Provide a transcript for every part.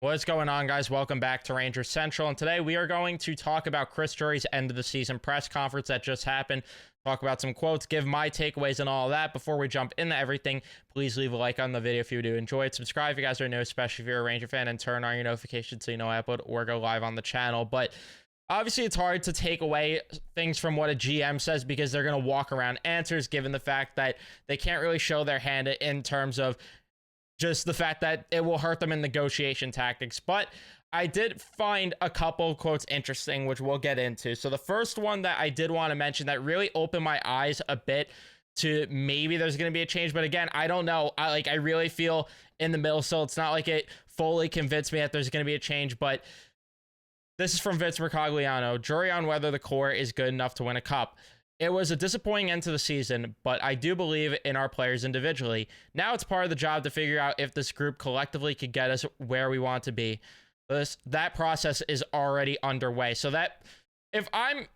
What's going on, guys? Welcome back to Ranger Central, and today we are going to talk about Chris Drury's end of the season press conference that just happened, talk about some quotes, give my takeaways and all of that. Before we jump into everything, please leave a like on the video if you do enjoy it. Subscribe if you guys are new, especially if you're a Ranger fan, and turn on your notifications so you know I upload or go live on the channel. But obviously, it's hard to take away things from what a GM says because they're going to walk around answers, given the fact that they can't really show their hand in terms of just the fact that it will hurt them in negotiation tactics. But I did find a couple quotes interesting, which we'll get into. So the first one that I did want to mention that really opened my eyes a bit to maybe there's going to be a change. But again, I don't know. I really feel in the middle. So it's not like it fully convinced me that there's going to be a change. But this is from Vince Mercogliano. Drury on whether the core is good enough to win a cup. It was a disappointing end to the season, but I do believe in our players individually. Now it's part of the job to figure out if this group collectively could get us where we want to be. That process is already underway. So that, if I'm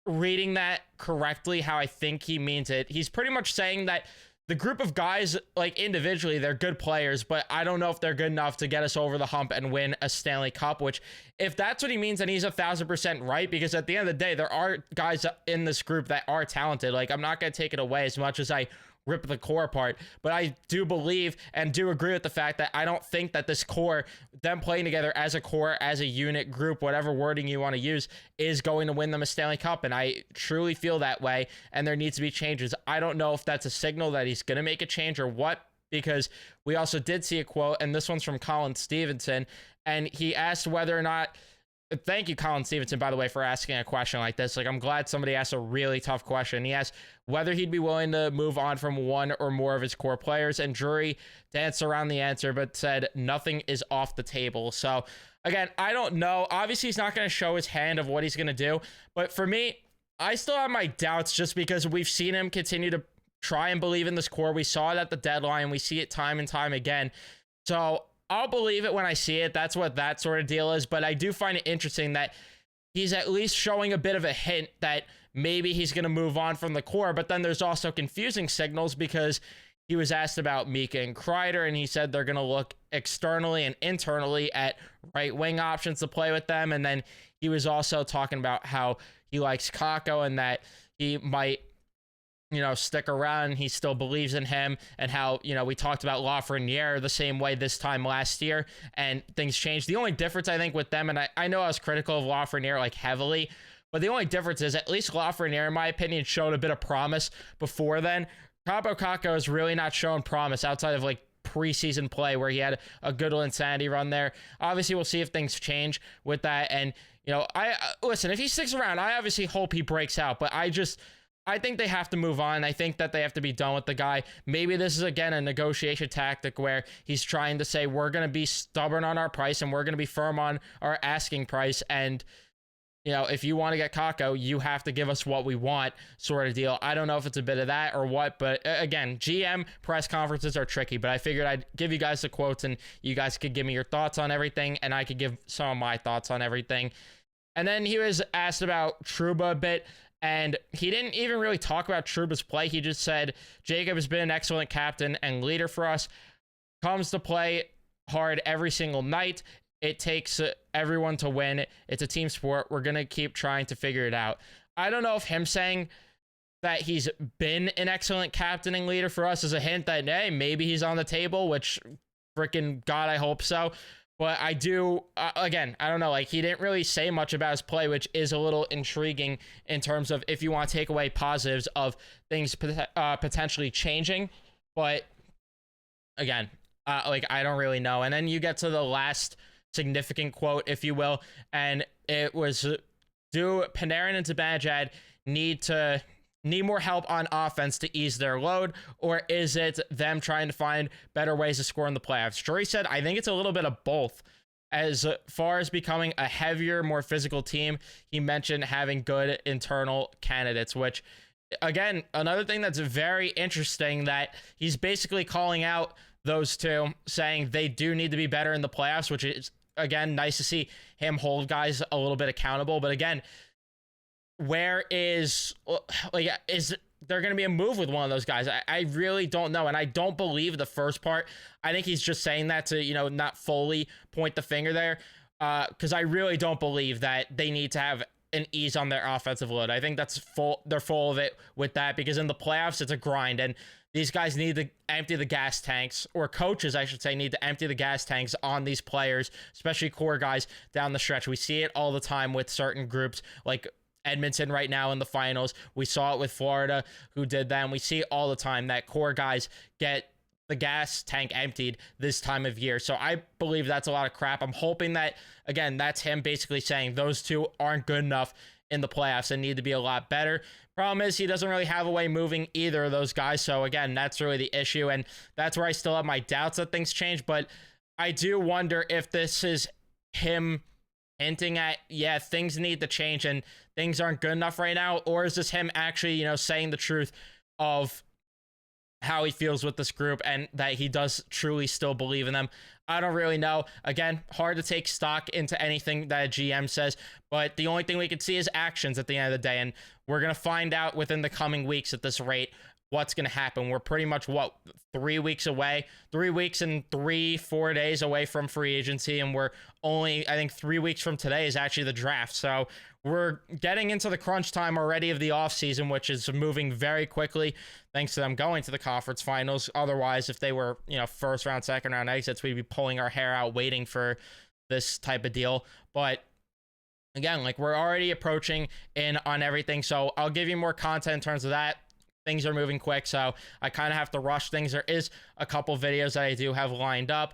reading that correctly, how I think he means it, he's pretty much saying that the group of guys, like individually, they're good players, but I don't know if they're good enough to get us over the hump and win a Stanley Cup, which if that's what he means, then he's 1,000% right, because at the end of the day, there are guys in this group that are talented. Like, I'm not going to take it away as much as I rip the core apart, but I do believe and do agree with the fact that I don't think that this core, them playing together as a core, as a unit group, whatever wording you want to use, is going to win them a Stanley Cup. And I truly feel that way, and there needs to be changes. I don't know if that's a signal that he's going to make a change or what, because we also did see a quote, and this one's from Colin Stevenson, and he asked whether or not, thank you, Colin Stevenson, by the way, for asking a question like this. Like, I'm glad somebody asked a really tough question. He asked whether he'd be willing to move on from one or more of his core players, and Drury danced around the answer, but said nothing is off the table. So, again, I don't know. Obviously, he's not going to show his hand of what he's going to do, but for me, I still have my doubts just because we've seen him continue to try and believe in this core. We saw it at the deadline. We see it time and time again. So I'll believe it when I see it. That's what that sort of deal is. But I do find it interesting that he's at least showing a bit of a hint that maybe he's going to move on from the core. But then there's also confusing signals because he was asked about Mika and Kreider, and he said they're going to look externally and internally at right wing options to play with them. And then he was also talking about how he likes Kakko and that he might, stick around. He still believes in him, and how, we talked about Lafreniere the same way this time last year, and things changed. The only difference I think with them, and I know I was critical of Lafreniere like heavily, but the only difference is at least Lafreniere, in my opinion, showed a bit of promise before then. Kakko has really not shown promise outside of like preseason play where he had a good insanity run there. Obviously, we'll see if things change with that. And, I listen, if he sticks around, I obviously hope he breaks out, but I think they have to move on. I think that they have to be done with the guy. Maybe this is, again, a negotiation tactic where he's trying to say, we're going to be stubborn on our price and we're going to be firm on our asking price. And, if you want to get Kakko, you have to give us what we want, sort of deal. I don't know if it's a bit of that or what, but again, GM press conferences are tricky, but I figured I'd give you guys the quotes and you guys could give me your thoughts on everything, and I could give some of my thoughts on everything. And then he was asked about Trouba a bit, and he didn't even really talk about Trouba's play. He just said, Jacob has been an excellent captain and leader for us, comes to play hard every single night. It takes everyone to win. It's a team sport. We're going to keep trying to figure it out. I don't know if him saying that he's been an excellent captain and leader for us is a hint that, hey, maybe he's on the table, which freaking God, I hope so. But I do, again, I don't know, like, he didn't really say much about his play, which is a little intriguing in terms of if you want to take away positives of things potentially changing. But again, I don't really know. And then you get to the last significant quote, if you will, and it was, do Panarin and Zibanejad need more help on offense to ease their load, or is it them trying to find better ways to score in the playoffs? Drury said, I think it's a little bit of both. As far as becoming a heavier, more physical team, he mentioned having good internal candidates, which, again, another thing that's very interesting, that he's basically calling out those two, saying they do need to be better in the playoffs, which is, again, nice to see him hold guys a little bit accountable. But again, where is they're going to be a move with one of those guys. I really don't know. And I don't believe the first part. I think he's just saying that to, not fully point the finger there. Because I really don't believe that they need to have an ease on their offensive load. I think they're full of it with that, because in the playoffs, it's a grind. And these guys need to empty the gas tanks, or coaches, I should say, need to empty the gas tanks on these players, especially core guys down the stretch. We see it all the time with certain groups, like Edmonton right now in the finals. We saw it with Florida, who did that. And we see it all the time that core guys get the gas tank emptied this time of year. So I believe that's a lot of crap. I'm hoping that, again, that's him basically saying those two aren't good enough in the playoffs and need to be a lot better. Problem is, he doesn't really have a way moving either of those guys. So again, that's really the issue. And that's where I still have my doubts that things change. But I do wonder if this is him hinting at, yeah, things need to change and things aren't good enough right now. Or is this him actually, saying the truth of how he feels with this group and that he does truly still believe in them? I don't really know. Again, hard to take stock into anything that a GM says, but the only thing we can see is actions at the end of the day, and we're going to find out within the coming weeks at this rate what's going to happen. We're pretty much, 3 weeks away, 3 weeks and 4 days away from free agency, and we're only, I think 3 weeks from today is actually the draft. So we're getting into the crunch time already of the offseason, which is moving very quickly thanks to them going to the conference finals. Otherwise, if they were, first round, second round exits, we'd be pulling our hair out waiting for this type of deal. But again, we're already approaching in on everything. So I'll give you more content in terms of that. Things are moving quick, so I kind of have to rush things. There is a couple videos that I do have lined up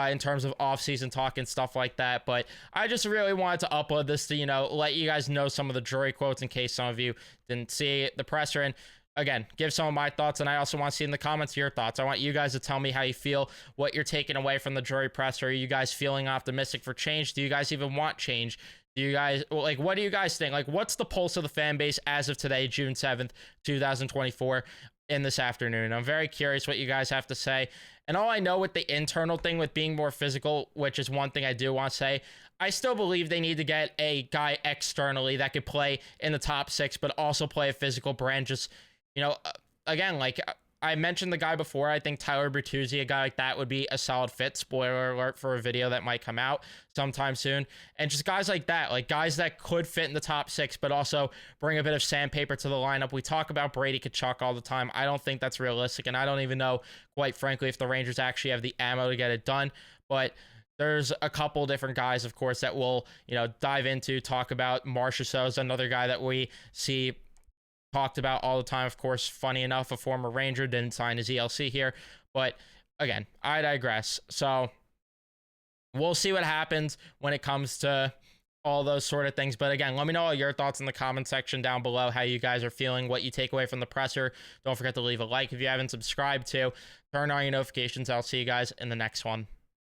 in terms of off-season talk and stuff like that, but I just really wanted to upload this to, let you guys know some of the Drury quotes in case some of you didn't see the presser. And again, give some of my thoughts, and I also want to see in the comments your thoughts. I want you guys to tell me how you feel, what you're taking away from the Drury presser. Are you guys feeling optimistic for change? Do you guys even want change? Do you guys, what do you guys think? What's the pulse of the fan base as of today, June 7th, 2024, in this afternoon? I'm very curious what you guys have to say. And all I know with the internal thing with being more physical, which is one thing I do want to say, I still believe they need to get a guy externally that could play in the top 6, but also play a physical brand. Just, again, I mentioned the guy before. I think Tyler Bertuzzi, a guy like that, would be a solid fit. Spoiler alert for a video that might come out sometime soon. And just guys like that, guys that could fit in the top 6, but also bring a bit of sandpaper to the lineup. We talk about Brady Tkachuk all the time. I don't think that's realistic, and I don't even know, quite frankly, if the Rangers actually have the ammo to get it done. But there's a couple different guys, of course, that we'll, dive into, talk about. Marchessault's another guy that we see talked about all the time. Of course, funny enough, a former Ranger, didn't sign his ELC here. But again, I digress. So we'll see what happens when it comes to all those sort of things. But again, let me know all your thoughts in the comment section down below, how you guys are feeling, what you take away from the presser. Don't forget to leave a like if you haven't subscribed to. Turn on your notifications. I'll see you guys in the next one.